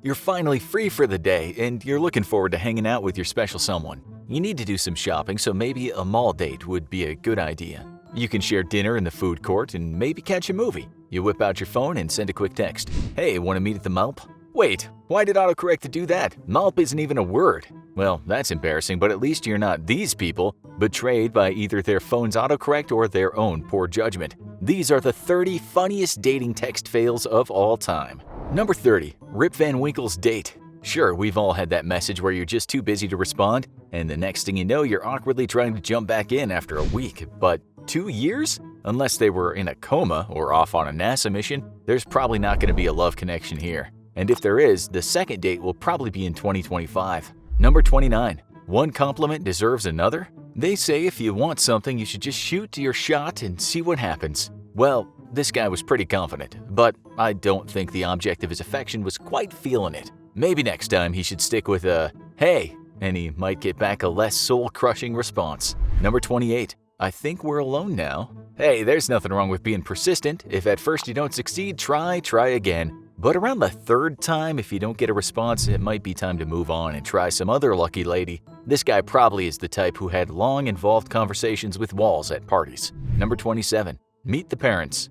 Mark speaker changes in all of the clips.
Speaker 1: You're finally free for the day, and you're looking forward to hanging out with your special someone. You need to do some shopping, so maybe a mall date would be a good idea. You can share dinner in the food court and maybe catch a movie. You whip out your phone and send a quick text. Hey, want to meet at the Malp? Wait, why did autocorrect do that? Malp isn't even a word. Well, that's embarrassing, but at least you're not these people, betrayed by either their phone's autocorrect or their own poor judgment. These are the 30 funniest dating text fails of all time. Number 30. Rip Van Winkle's date. Sure, we've all had that message where you're just too busy to respond, and the next thing you know, you're awkwardly trying to jump back in after a week. But 2 years? Unless they were in a coma or off on a NASA mission, there's probably not going to be a love connection here. And if there is, the second date will probably be in 2025. Number 29. One compliment deserves another? They say if you want something, you should just shoot your shot and see what happens. Well, this guy was pretty confident, but I don't think the object of his affection was quite feeling it. Maybe next time he should stick with a, hey, and he might get back a less soul-crushing response. Number 28. I think we're alone now. Hey, there's nothing wrong with being persistent. If at first you don't succeed, try again. But around the third time, if you don't get a response, it might be time to move on and try some other lucky lady. This guy probably is the type who had long, involved conversations with walls at parties. Number 27. Meet the parents.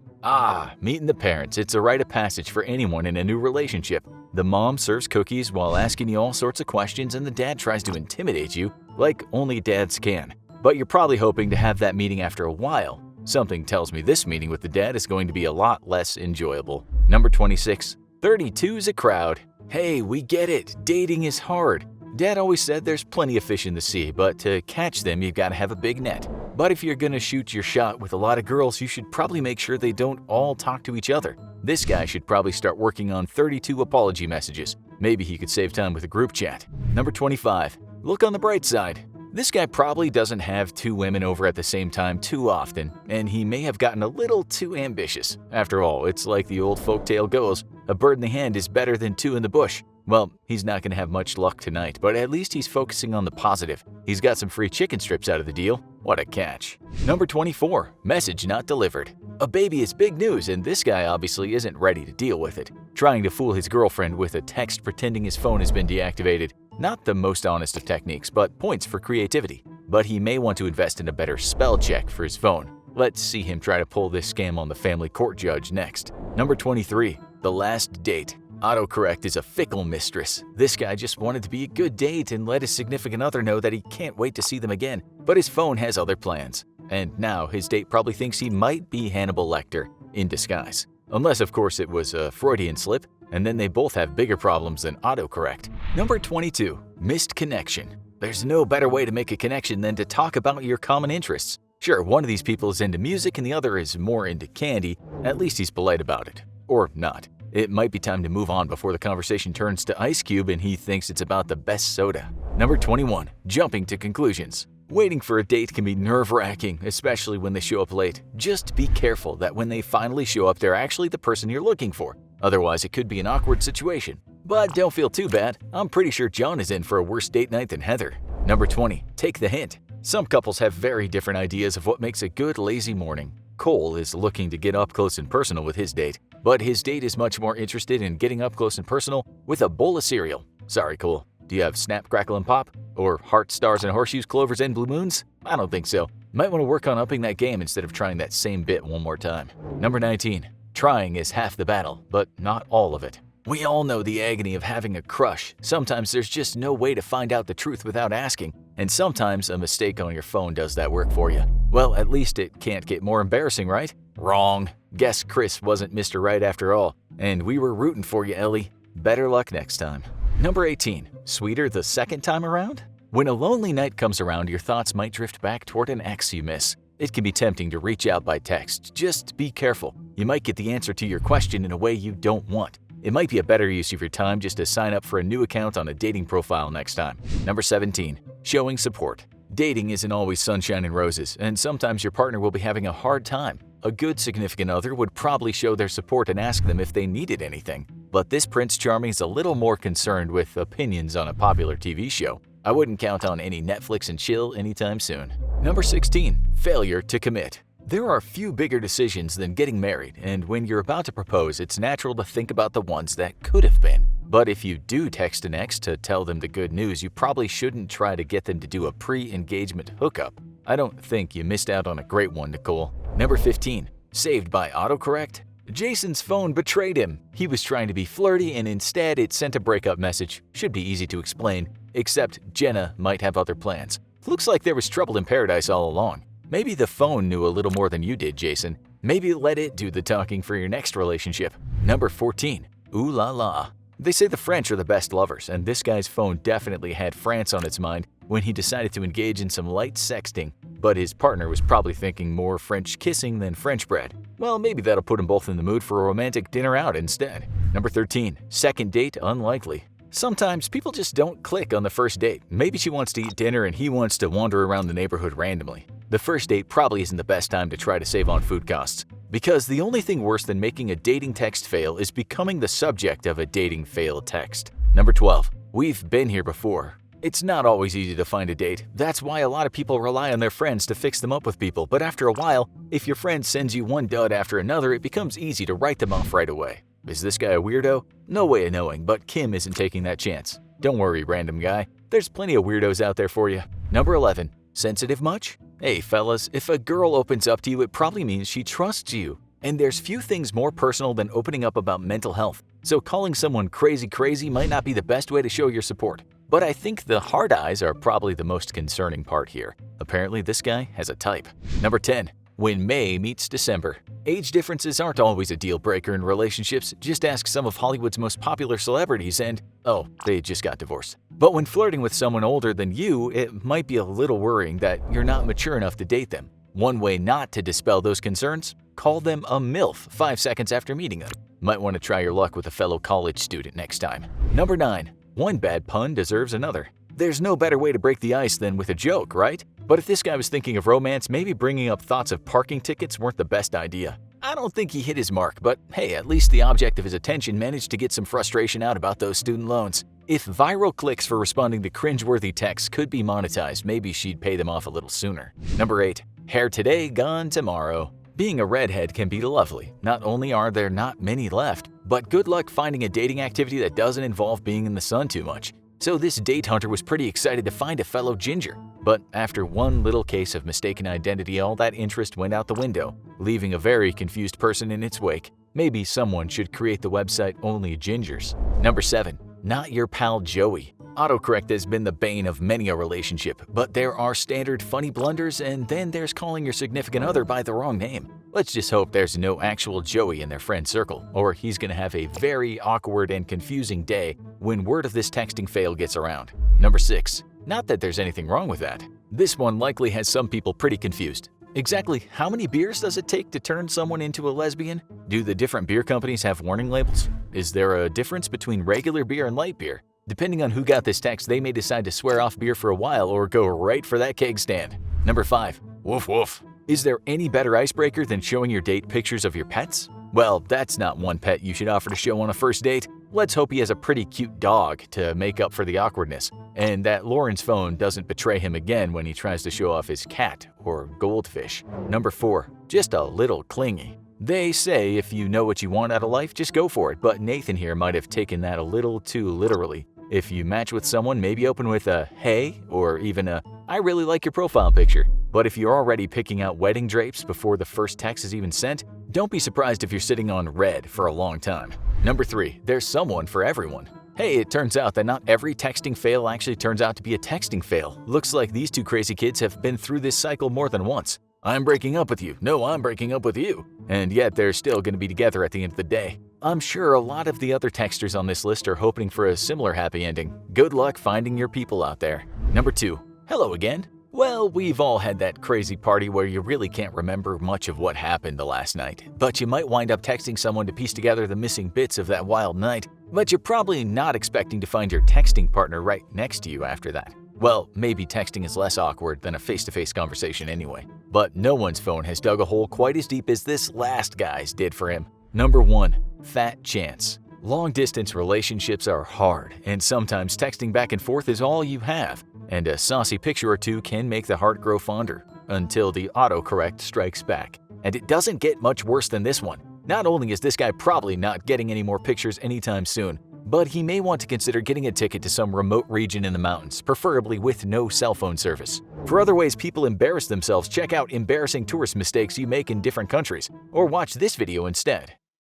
Speaker 1: Meeting the parents. It's a rite of passage for anyone in a new relationship. The mom serves cookies while asking you all sorts of questions, and the dad tries to intimidate you like only dads can. But you're probably hoping to have that meeting after a while. Something tells me this meeting with the dad is going to be a lot less enjoyable. Number 26. 32's a crowd. Hey, we get it. Dating is hard. Dad always said there's plenty of fish in the sea, but to catch them, you've got to have a big net. But if you're gonna shoot your shot with a lot of girls, you should probably make sure they don't all talk to each other. This guy should probably start working on 32 apology messages. Maybe he could save time with a group chat. Number 25. Look on the bright side. This guy probably doesn't have 2 women over at the same time too often, and he may have gotten a little too ambitious. After all, it's like the old folktale goes, a bird in the hand is better than 2 in the bush. Well, he's not going to have much luck tonight, but at least he's focusing on the positive. He's got some free chicken strips out of the deal. What a catch. Number 24. Message not delivered. A baby is big news, and this guy obviously isn't ready to deal with it. Trying to fool his girlfriend with a text pretending his phone has been deactivated. Not the most honest of techniques, but points for creativity. But he may want to invest in a better spell check for his phone. Let's see him try to pull this scam on the family court judge next. Number 23. The last date. Autocorrect is a fickle mistress. This guy just wanted to be a good date and let his significant other know that he can't wait to see them again, but his phone has other plans. And now his date probably thinks he might be Hannibal Lecter in disguise. Unless, of course, it was a Freudian slip, and then they both have bigger problems than autocorrect. Number 22. Missed connection. There's no better way to make a connection than to talk about your common interests. Sure, one of these people is into music and the other is more into candy. At least he's polite about it. Or not. It might be time to move on before the conversation turns to Ice Cube and he thinks it's about the best soda. Number 21. Jumping to conclusions. Waiting for a date can be nerve-wracking, especially when they show up late. Just be careful that when they finally show up, they're actually the person you're looking for. Otherwise, it could be an awkward situation. But don't feel too bad. I'm pretty sure John is in for a worse date night than Heather. Number 20. Take the hint. Some couples have very different ideas of what makes a good lazy morning. Cole is looking to get up close and personal with his date, but his date is much more interested in getting up close and personal with a bowl of cereal. Sorry, Cole. Do you have Snap, Crackle, and Pop? Or Heart, Stars, and Horseshoes, Clovers, and Blue Moons? I don't think so. Might want to work on upping that game instead of trying that same bit one more time. Number 19. Trying is half the battle, but not all of it. We all know the agony of having a crush. Sometimes there's just no way to find out the truth without asking, and sometimes a mistake on your phone does that work for you. Well, at least it can't get more embarrassing, right? Wrong. Guess Chris wasn't Mr. Right after all, and we were rooting for you, Ellie. Better luck next time. Number 18. Sweeter the second time around? When a lonely night comes around, your thoughts might drift back toward an ex you miss. It can be tempting to reach out by text. Just be careful. You might get the answer to your question in a way you don't want. It might be a better use of your time just to sign up for a new account on a dating profile next time. Number 17. Showing support. Dating isn't always sunshine and roses, and sometimes your partner will be having a hard time. A good significant other would probably show their support and ask them if they needed anything. But this Prince Charming is a little more concerned with opinions on a popular TV show. I wouldn't count on any Netflix and chill anytime soon. Number 16. Failure to commit. There are few bigger decisions than getting married, and when you're about to propose, it's natural to think about the ones that could have been. But if you do text an ex to tell them the good news, you probably shouldn't try to get them to do a pre-engagement hookup. I don't think you missed out on a great one, Nicole. Number 15. Saved by autocorrect? Jason's phone betrayed him. He was trying to be flirty and instead it sent a breakup message. Should be easy to explain, except Jenna might have other plans. Looks like there was trouble in paradise all along. Maybe the phone knew a little more than you did, Jason. Maybe let it do the talking for your next relationship. Number 14. Ooh la la. They say the French are the best lovers, and this guy's phone definitely had France on its mind when he decided to engage in some light sexting. But his partner was probably thinking more French kissing than French bread. Well, maybe that'll put them both in the mood for a romantic dinner out instead. Number 13. Second date unlikely. Sometimes people just don't click on the first date. Maybe she wants to eat dinner and he wants to wander around the neighborhood randomly. The first date probably isn't the best time to try to save on food costs. Because the only thing worse than making a dating text fail is becoming the subject of a dating fail text. Number 12. We've been here before. It's not always easy to find a date. That's why a lot of people rely on their friends to fix them up with people. But after a while, if your friend sends you one dud after another, it becomes easy to write them off right away. Is this guy a weirdo? No way of knowing, but Kim isn't taking that chance. Don't worry, random guy. There's plenty of weirdos out there for you. Number 11. Sensitive much? Hey fellas, if a girl opens up to you, it probably means she trusts you. And there's few things more personal than opening up about mental health. So calling someone crazy might not be the best way to show your support. But I think the hard eyes are probably the most concerning part here. Apparently this guy has a type. Number 10. When May meets December. Age differences aren't always a deal breaker in relationships. Just ask some of Hollywood's most popular celebrities and, oh, they just got divorced. But when flirting with someone older than you, it might be a little worrying that you're not mature enough to date them. One way not to dispel those concerns? Call them a MILF 5 seconds after meeting them. Might want to try your luck with a fellow college student next time. Number 9. One bad pun deserves another. There's no better way to break the ice than with a joke, right? But if this guy was thinking of romance, maybe bringing up thoughts of parking tickets weren't the best idea. I don't think he hit his mark, but hey, at least the object of his attention managed to get some frustration out about those student loans. If viral clicks for responding to cringeworthy texts could be monetized, maybe she'd pay them off a little sooner. Number 8. Hair today, gone tomorrow. Being a redhead can be lovely. Not only are there not many left, but good luck finding a dating activity that doesn't involve being in the sun too much. So this date hunter was pretty excited to find a fellow ginger. But after one little case of mistaken identity, all that interest went out the window, leaving a very confused person in its wake. Maybe someone should create the website Only Gingers. Number 7. Not your pal Joey. Autocorrect has been the bane of many a relationship, but there are standard funny blunders and then there's calling your significant other by the wrong name. Let's just hope there's no actual Joey in their friend circle, or he's gonna have a very awkward and confusing day when word of this texting fail gets around. Number 6. Not that there's anything wrong with that. This one likely has some people pretty confused. Exactly how many beers does it take to turn someone into a lesbian? Do the different beer companies have warning labels? Is there a difference between regular beer and light beer? Depending on who got this text, they may decide to swear off beer for a while or go right for that keg stand. Number 5. Woof woof. Is there any better icebreaker than showing your date pictures of your pets? Well, that's not one pet you should offer to show on a first date. Let's hope he has a pretty cute dog to make up for the awkwardness, and that Lauren's phone doesn't betray him again when he tries to show off his cat or goldfish. Number 4. Just a little clingy. They say if you know what you want out of life, just go for it, but Nathan here might have taken that a little too literally. If you match with someone, maybe open with a hey or even a I really like your profile picture. But if you're already picking out wedding drapes before the first text is even sent, don't be surprised if you're sitting on red for a long time. Number 3. There's someone for everyone. Hey, it turns out that not every texting fail actually turns out to be a texting fail. Looks like these two crazy kids have been through this cycle more than once. I'm breaking up with you. No, I'm breaking up with you. And yet they're still going to be together at the end of the day. I'm sure a lot of the other texters on this list are hoping for a similar happy ending. Good luck finding your people out there. Number 2. Hello again. Well, we've all had that crazy party where you really can't remember much of what happened the last night, but you might wind up texting someone to piece together the missing bits of that wild night, but you're probably not expecting to find your texting partner right next to you after that. Well, maybe texting is less awkward than a face-to-face conversation anyway, but no one's phone has dug a hole quite as deep as this last guy's did for him. Number 1. Fat chance. Long-distance relationships are hard, and sometimes texting back and forth is all you have, and a saucy picture or two can make the heart grow fonder, until the autocorrect strikes back. And it doesn't get much worse than this one. Not only is this guy probably not getting any more pictures anytime soon, But he may want to consider getting a ticket to some remote region in the mountains, preferably with no cell phone service. For other ways people embarrass themselves, check out embarrassing tourist mistakes you make in different countries, or watch this video instead.